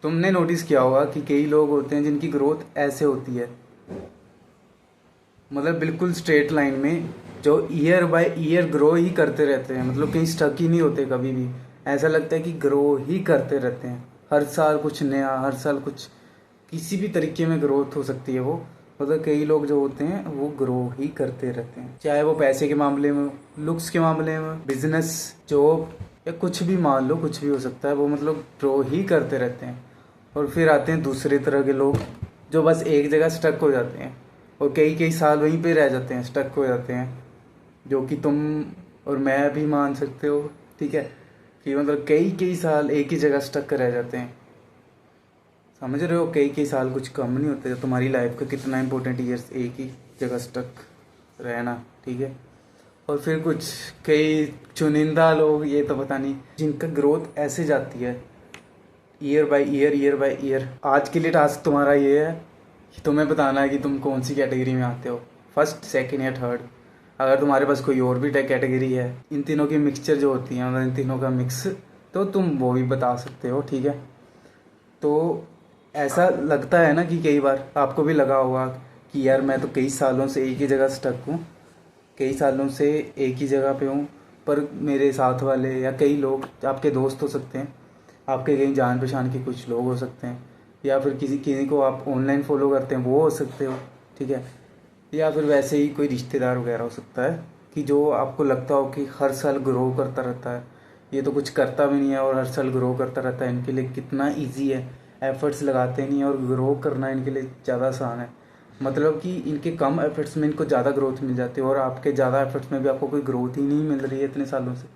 तुमने नोटिस किया होगा कि कई लोग होते हैं जिनकी ग्रोथ ऐसे होती है, मतलब बिल्कुल स्ट्रेट लाइन में, जो ईयर बाय ईयर ग्रो ही करते रहते हैं, मतलब कहीं स्टक ही नहीं होते कभी भी। ऐसा लगता है कि ग्रो ही करते रहते हैं, हर साल कुछ नया, हर साल कुछ, किसी भी तरीके में ग्रोथ हो सकती है वो। मतलब कई लोग जो होते हैं वो ग्रो ही करते रहते हैं, चाहे वो पैसे के मामले में, लुक्स के मामले में, बिजनेस, जॉब, या कुछ भी मान लो, कुछ भी हो सकता है। वो मतलब ग्रो ही करते रहते हैं। और फिर आते हैं दूसरे तरह के लोग जो बस एक जगह स्टक हो जाते हैं और कई कई साल वहीं पे रह जाते हैं, स्टक हो जाते हैं, जो कि तुम और मैं भी मान सकते हो। ठीक है, कि मतलब कई कई साल एक ही जगह स्टक रह जाते हैं। समझ रहे हो, कई कई साल कुछ कम नहीं होते। तुम्हारी लाइफ का कितना इंपॉर्टेंट ईयर्स एक ही जगह स्टक रहना। ठीक है, और फिर कुछ कई चुनिंदा लोग, ये तो पता नहीं, जिनका ग्रोथ ऐसे जाती है year by year, year by year. आज के लिए टास्क तुम्हारा ये है कि तुम्हें बताना है कि तुम कौन सी कैटेगरी में आते हो, फर्स्ट, सेकंड या थर्ड। अगर तुम्हारे पास कोई और भी कैटेगरी है, इन तीनों की मिक्सचर जो होती है, मतलब इन तीनों का मिक्स, तो तुम वो भी बता सकते हो। ठीक है, तो ऐसा लगता है ना कि कई बार आपको भी लगा होगा कि यार मैं तो कई सालों से एक ही जगह स्टक हूँ, कई सालों से एक ही जगह पे हूँ, पर मेरे साथ वाले या कई लोग, आपके दोस्त हो सकते हैं, आपके कहीं जान पहचान के कुछ लोग हो सकते हैं, या फिर किसी किसी को आप ऑनलाइन फॉलो करते हैं वो हो सकते हो। ठीक है, या फिर वैसे ही कोई रिश्तेदार वगैरह हो सकता है, कि जो आपको लगता हो कि हर साल ग्रो करता रहता है, ये तो कुछ करता भी नहीं है और हर साल ग्रो करता रहता है, इनके लिए कितना इजी है, एफर्ट्स लगाते नहीं है और ग्रो करना इनके लिए ज़्यादा आसान है। मतलब कि इनके कम एफर्ट्स में इनको ज़्यादा ग्रोथ मिल जाती है, और आपके ज़्यादा एफर्ट्स में भी आपको कोई ग्रोथ ही नहीं मिल रही है इतने सालों से।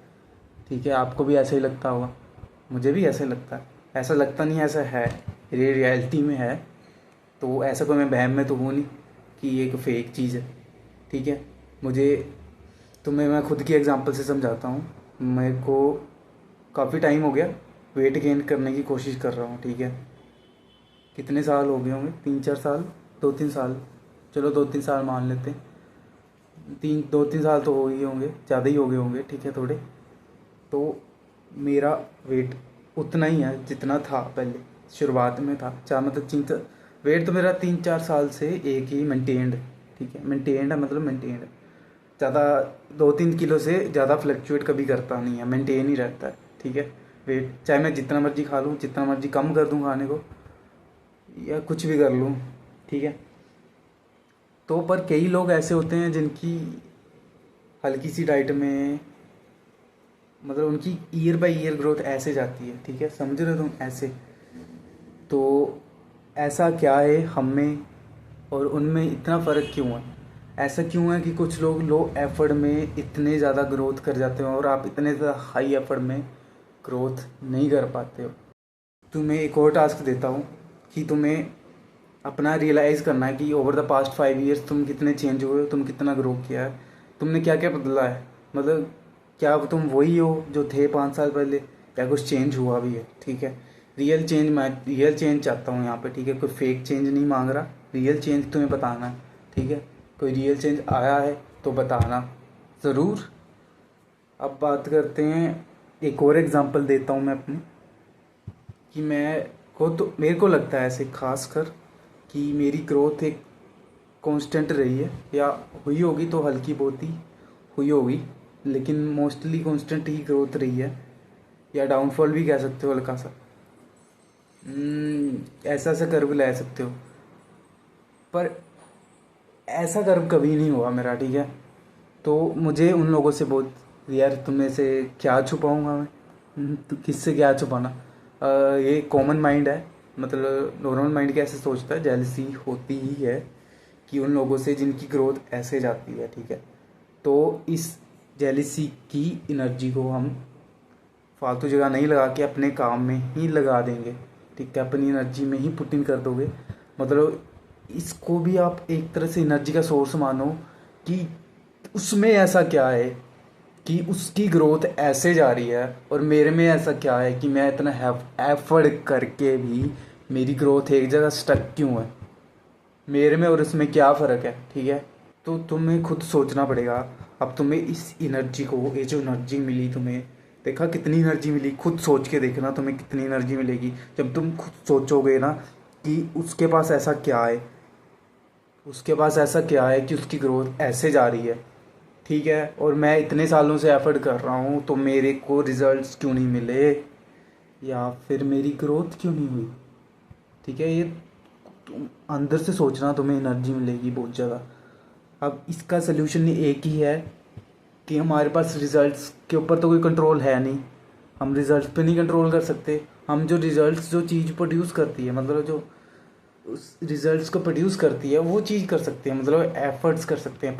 ठीक है, आपको भी ऐसा ही लगता होगा, मुझे भी ऐसा लगता है। ऐसा लगता नहीं, ऐसा है, ये रियलिटी में है। तो ऐसा कोई मैं वहम में तो हूँ नहीं कि ये एक फेक चीज़ है। ठीक है, मुझे, तुम्हें मैं खुद की एग्जांपल से समझाता हूँ। मेरे को काफ़ी टाइम हो गया वेट गेन करने की कोशिश कर रहा हूँ। ठीक है, कितने साल हो गए होंगे, 3 4 साल, 2 3 साल, चलो 2 3 साल मान लेते हैं। 2 3 साल तो हो ही होंगे, ज़्यादा ही हो गए होंगे। ठीक है, थोड़े। तो मेरा वेट उतना ही है जितना था पहले, शुरुआत में था। चार मतलब वेट तो मेरा 3 4 साल से एक ही मेंटेन्ड। ठीक है, मेंटेन्ड है, मतलब मेंटेन्ड, ज़्यादा 2 3 किलो से ज़्यादा फ्लक्चुएट कभी करता नहीं है, मेंटेन ही रहता है। ठीक है, वेट चाहे मैं जितना मर्जी खा लूँ, जितना मर्जी कम कर दूँ खाने को, या कुछ भी कर लूँ। ठीक है, तो पर कई लोग ऐसे होते हैं जिनकी हल्की सी डाइट में, मतलब उनकी ईयर बाय ईयर ग्रोथ ऐसे जाती है। ठीक है, समझ रहे हो तुम, ऐसे। तो ऐसा क्या है हम में और उनमें इतना फ़र्क क्यों है? ऐसा क्यों है कि कुछ लोग लो एफर्ट में इतने ज़्यादा ग्रोथ कर जाते हो और आप इतने ज़्यादा हाई एफर्ट में ग्रोथ नहीं कर पाते हो? तुम्हें एक और टास्क देता हूँ कि तुम्हें अपना रियलाइज़ करना है कि ओवर द पास्ट 5 ईयर्स तुम कितने चेंज हुए हो, तुम कितना ग्रो किया है, तुमने क्या क्या बदला है। मतलब क्या तुम वही हो जो थे 5 साल पहले, या कुछ चेंज हुआ भी है? ठीक है, रियल चेंज, मैं रियल चेंज चाहता हूँ यहाँ पे। ठीक है, कोई फेक चेंज नहीं मांग रहा, रियल चेंज तुम्हें बताना है। ठीक है, कोई रियल चेंज आया है तो बताना ज़रूर। अब बात करते हैं, एक और एग्जांपल देता हूँ मैं अपनी, कि मैं को, तो मेरे को लगता है ऐसे खास कर कि मेरी ग्रोथ एक कांस्टेंट रही है, या हुई होगी तो हल्की बहुत ही हुई होगी, लेकिन मोस्टली कांस्टेंट ही ग्रोथ रही है, या डाउनफॉल भी कह सकते हो हल्का सा। ऐसा सा कर्व ले सकते हो, पर ऐसा कर्व कभी नहीं हुआ मेरा। ठीक है, तो मुझे उन लोगों से बहुत, यार तुम्हें से क्या छुपाऊंगा मैं, तो किससे क्या छुपाना। ये कॉमन माइंड है, मतलब नॉर्मल माइंड कैसे सोचता है, जेलसी होती ही है कि उन लोगों से जिनकी ग्रोथ ऐसे जाती है। ठीक है, तो इस जेलसी की एनर्जी को हम फालतू जगह नहीं लगा के अपने काम में ही लगा देंगे। ठीक है, अपनी एनर्जी में ही पुट इन कर दोगे। मतलब इसको भी आप एक तरह से एनर्जी का सोर्स मानो, कि उसमें ऐसा क्या है कि उसकी ग्रोथ ऐसे जा रही है, और मेरे में ऐसा क्या है कि मैं इतना एफर्ट करके भी मेरी ग्रोथ एक जगह स्टक क्यों है। मेरे में और उसमें क्या फ़र्क है? ठीक है, तो तुम्हें खुद सोचना पड़ेगा। अब तुम्हें इस एनर्जी को, ये जो एनर्जी मिली तुम्हें, देखा कितनी एनर्जी मिली, खुद सोच के देखना तुम्हें कितनी एनर्जी मिलेगी जब तुम खुद सोचोगे ना कि उसके पास ऐसा क्या है, उसके पास ऐसा क्या है कि उसकी ग्रोथ ऐसे जा रही है, ठीक है, और मैं इतने सालों से एफर्ट कर रहा हूँ तो मेरे को रिजल्ट्स क्यों नहीं मिले, या फिर मेरी ग्रोथ क्यों नहीं हुई, ठीक है। ये तुम अंदर से सोचना, तुम्हें एनर्जी मिलेगी बहुत ज़्यादा। अब इसका सल्यूशन एक ही है कि हमारे पास रिजल्ट्स के ऊपर तो कोई कंट्रोल है नहीं, हम रिजल्ट पे नहीं कंट्रोल कर सकते। हम जो रिजल्ट्स जो चीज़ प्रोड्यूस करती है, मतलब जो उस रिजल्ट्स को प्रोड्यूस करती है वो चीज़ कर सकते हैं, मतलब एफर्ट्स कर सकते हैं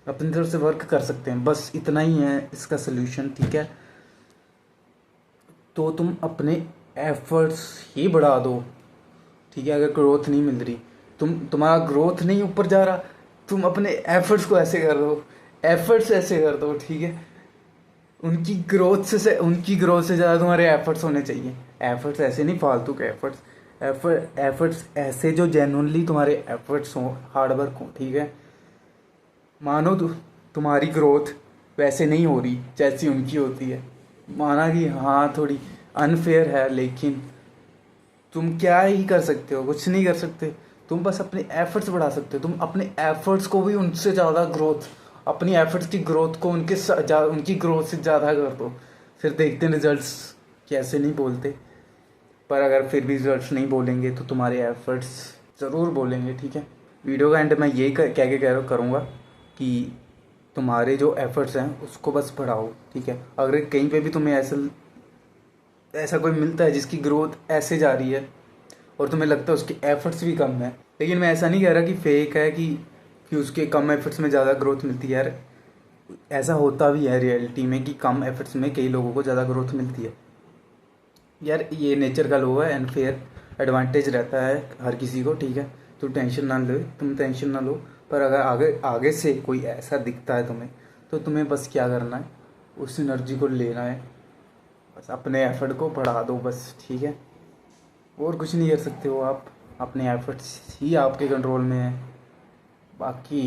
अपनी तरफ से वर्क कर सकते हैं, बस इतना ही है इसका सल्यूशन, ठीक है। तो तुम अपने एफर्ट्स ही बढ़ा दो, ठीक है। अगर ग्रोथ नहीं मिल रही, तुम्हारा ग्रोथ नहीं ऊपर जा रहा, तुम अपने एफर्ट्स को ऐसे कर दो, एफर्ट्स ऐसे कर दो, ठीक है। उनकी ग्रोथ से ज़्यादा तुम्हारे एफर्ट्स होने चाहिए। एफर्ट्स ऐसे नहीं फालतू के एफर्ट्स ऐसे जो जेन्युइनली तुम्हारे एफर्ट्स हों, हार्डवर्क हो, ठीक है। मानो तुम्हारी ग्रोथ वैसे नहीं हो रही जैसी उनकी होती है, माना कि हाँ थोड़ी अनफेयर है, लेकिन तुम क्या ही कर सकते हो, कुछ नहीं कर सकते। तुम बस अपने एफर्ट्स बढ़ा सकते हो, तुम अपने एफर्ट्स को भी उनसे ज़्यादा ग्रोथ, अपनी एफर्ट्स की ग्रोथ को उनकी ग्रोथ से ज़्यादा कर दो, फिर देखते हैं रिजल्ट्स कैसे नहीं बोलते। पर अगर फिर भी रिजल्ट्स नहीं बोलेंगे तो तुम्हारे एफर्ट्स ज़रूर बोलेंगे, ठीक है। वीडियो का एंड मैं यही कह करूँगा कि तुम्हारे जो एफर्ट्स हैं उसको बस बढ़ाओ, ठीक है। अगर कहीं पे भी तुम्हें ऐसा कोई मिलता है जिसकी ग्रोथ ऐसे जा रही है और तुम्हें लगता है उसके एफर्ट्स भी कम है, लेकिन मैं ऐसा नहीं कह रहा कि फेक है कि उसके कम एफर्ट्स में ज़्यादा ग्रोथ मिलती है, यार ऐसा होता भी है रियलिटी में कि कम एफर्ट्स में कई लोगों को ज़्यादा ग्रोथ मिलती है। यार ये नेचर का लॉ है, अनफेयर एडवांटेज रहता है हर किसी को, ठीक है। तो तुम टेंशन ना लो। पर अगर आगे से कोई ऐसा दिखता है तुम्हें, तो तुम्हें बस क्या करना है, उस एनर्जी को लेना है, बस अपने एफर्ट को बढ़ा दो बस, ठीक है। और कुछ नहीं कर सकते हो आप, अपने एफर्ट्स ही आपके कंट्रोल में है, बाकी